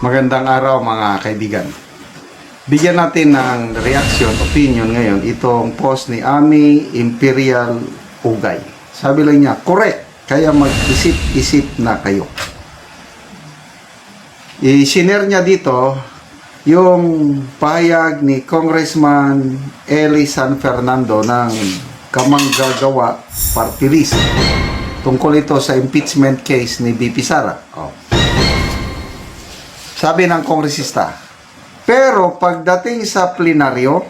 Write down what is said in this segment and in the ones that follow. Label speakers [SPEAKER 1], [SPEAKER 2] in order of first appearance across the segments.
[SPEAKER 1] Magandang araw mga kaibigan. Bigyan natin ng reaction, opinion ngayon itong post ni Ami Imperial Ugay. Sabi lang niya, correct, kaya mag-isip-isip na kayo. I-share niya dito yung pahayag ni Congressman Eli San Fernando ng Kamanggagawa Party List tungkol ito sa impeachment case ni BP Sara. Sabi ng kongresista, pero pagdating sa plenaryo,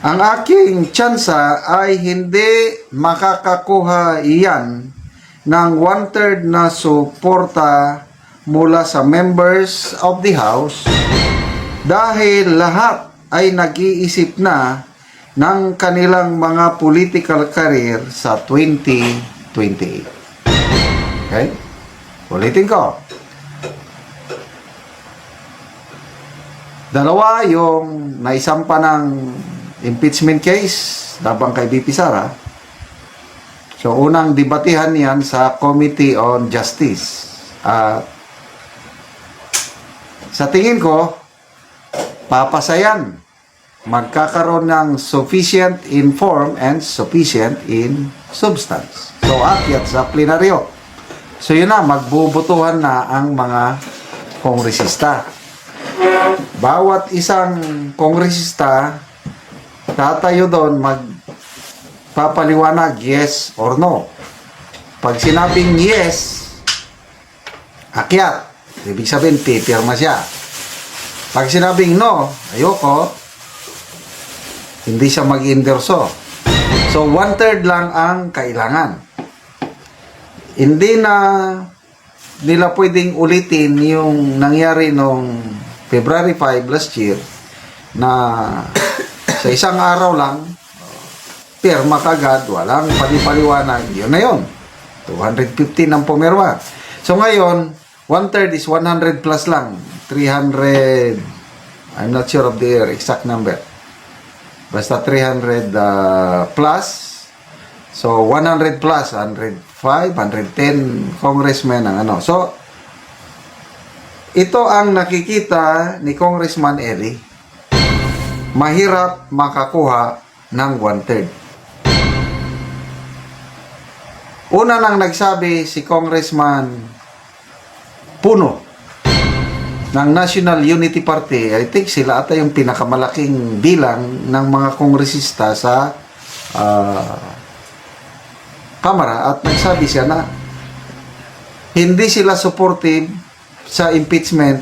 [SPEAKER 1] ang aking tsansa ay hindi makakakuha iyan ng 1/3 na suporta mula sa members of the House dahil lahat ay nag-iisip na ng kanilang mga political career sa 2028. Okay? Ulitin ko. Dalawa yung naisampa ng impeachment case laban kay BP Sara. So, unang debatihan yan sa Committee on Justice. Sa tingin ko, papasayan. Magkakaroon ng sufficient in form and sufficient in substance. So, akyat sa plenaryo. So, yun na, magbubutuhan na ang mga kongresista. Bawat isang kongresista tatayo doon magpapaliwanag yes or no. Pag sinabing yes, akyat. Ibig sabihin, pipirma siya. Pag sinabing no, ayoko, hindi siya mag-endorso. So, 1/3 lang ang kailangan. Hindi na nila pwedeng ulitin yung nangyari nung February 5 last year na sa isang araw lang pirma kagad, walang palipaliwanag. Yun na yun. 215 ang pumirma. So ngayon, 1/3 is 100 plus lang. 300, I'm not sure of the exact number. Basta 300 plus. So 100 plus, 105, 110 congressmen ang ano. So, ito ang nakikita ni Congressman Eli. Mahirap makakuha ng 1/3. Una nang nagsabi si Congressman Puno ng National Unity Party. I think sila ata yung pinakamalaking bilang ng mga kongresista sa Kamara. At nagsabi siya na hindi sila supportive sa impeachment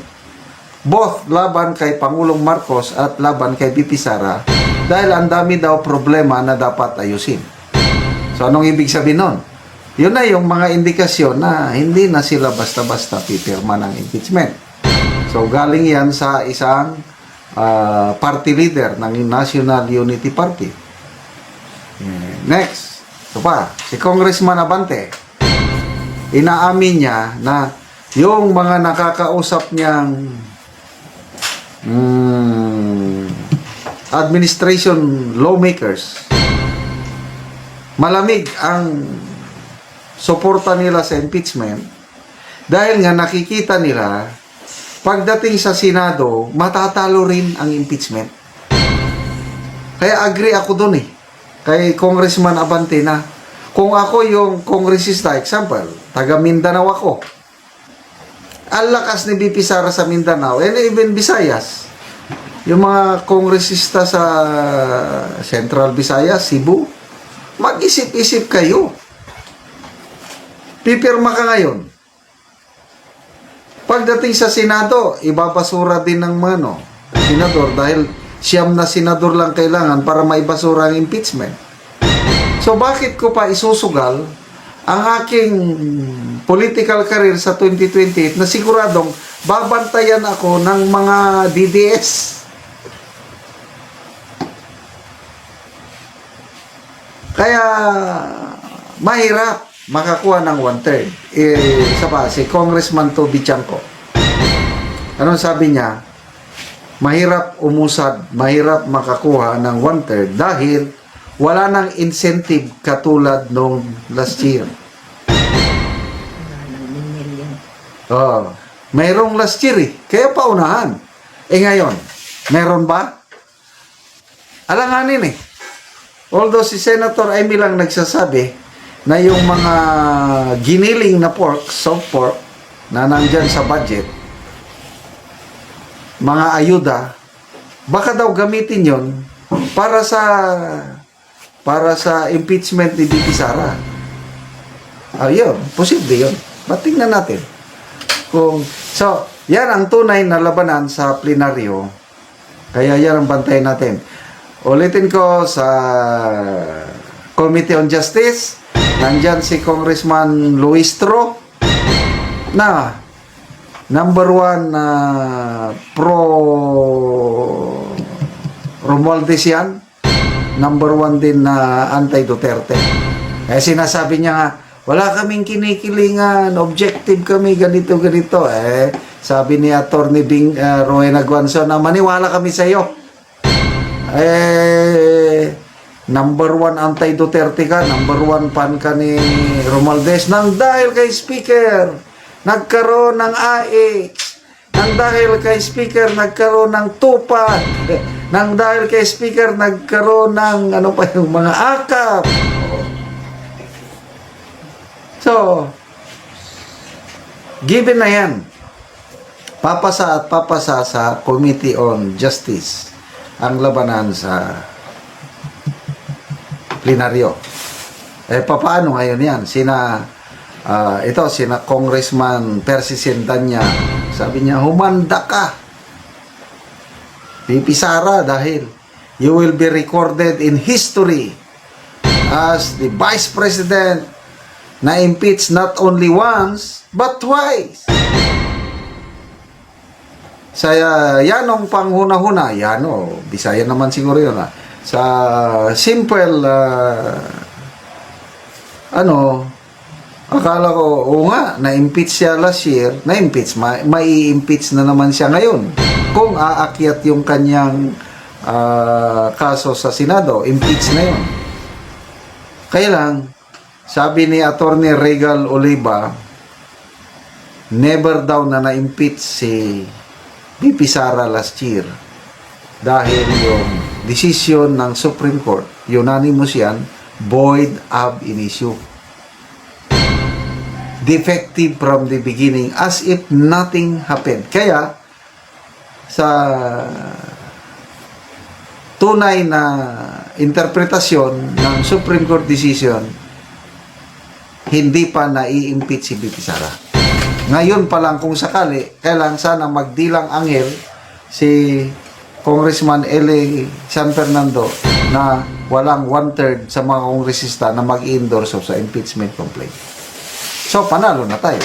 [SPEAKER 1] both laban kay Pangulong Marcos at laban kay BP Sara dahil ang dami daw problema na dapat ayusin. So anong ibig sabihin nun? Yun na yung mga indikasyon na hindi na sila basta-basta pipirma ng impeachment. So galing yan sa isang party leader ng National Unity Party. Next, ito pa, si Congressman Abante. Inaamin niya na yung mga nakakausap niyang administration lawmakers, malamig ang suporta nila sa impeachment dahil nga nakikita nila pagdating sa Senado, matatalo rin ang impeachment. Kaya agree ako dun kay Congressman Abante na kung ako yung kongresista, example, taga Mindanao ako, ang lakas ni BP Sara sa Mindanao and even Visayas. Yung mga kongresista sa Central Visayas, Cebu, mag-isip-isip kayo. Pipirma ka ngayon. Pagdating sa Senado, ibabasura din ng senador dahil siyam na senador lang kailangan para maibasura ang impeachment. So bakit ko pa isusugal ang aking political career sa 2028 na siguradong babantayan ako ng mga DDS. Kaya mahirap makakuha ng 1/3. Isa pa, si Congressman Toby Chanco. Anong sabi niya? Mahirap umusad, mahirap makakuha ng 1/3 dahil wala nang incentive katulad nung last year. Mayroong last year eh. Kaya paunahan. Ngayon, meron ba? Alanganin eh. Although si Senator Amy lang nagsasabi na yung mga giniling na pork, soft pork, na nandyan sa budget, mga ayuda, baka daw gamitin yon para sa impeachment ni VP Sara. Ayun, posible yun. Tingnan natin. So, yan ang tunay na labanan sa plenaryo. Kaya yan ang bantayan natin. Ulitin ko sa Committee on Justice, nandyan si Congressman Luistro na number 1 pro Romualdez yan. Number 1 din na anti-Duterte. Sinasabi niya nga, wala kaming kinikilingan, objective kami, ganito. Sabi ni Atty. Rowena Guanzon na maniwala kami sa iyo. Number 1 anti-Duterte ka, number 1 fan ka ni Romualdez. Nang dahil kay Speaker, nagkaroon ng AX. Nang dahil kay Speaker, nagkaroon ng tupad. Nang dahil kay Speaker, nagkaroon ng yung mga akap. So, given na yan, papasa at papasa sa Committee on Justice ang labanan sa plenaryo. Paano ngayon yan? Sina Congressman Percy Sentanya, sabi niya, humanda ka, VP Sara, dahil you will be recorded in history as the Vice President na impeach not only once, but twice. Sa yanong panghuna-huna, Bisaya naman siguro yun, sa simple, akala ko, na-impeach siya last year, na-impeach, mai-impeach na naman siya ngayon. Kung aakyat yung kanyang kaso sa Senado, impeach na yun. Kaya lang, sabi ni Atty. Regal Oliva, never daw na na-impeach si VP Sara last year dahil yung decision ng Supreme Court, unanimous yan, void ab initio. Defective from the beginning, as if nothing happened. Kaya, sa tunay na interpretasyon ng Supreme Court decision, hindi pa nai-impeach si VP Sara. Ngayon pa lang kung sakali, kailangan sana magdilang anghel si Congressman L.A. San Fernando na walang 1/3 sa mga kongresista na mag-endorse sa impeachment complaint. So, panalo na tayo.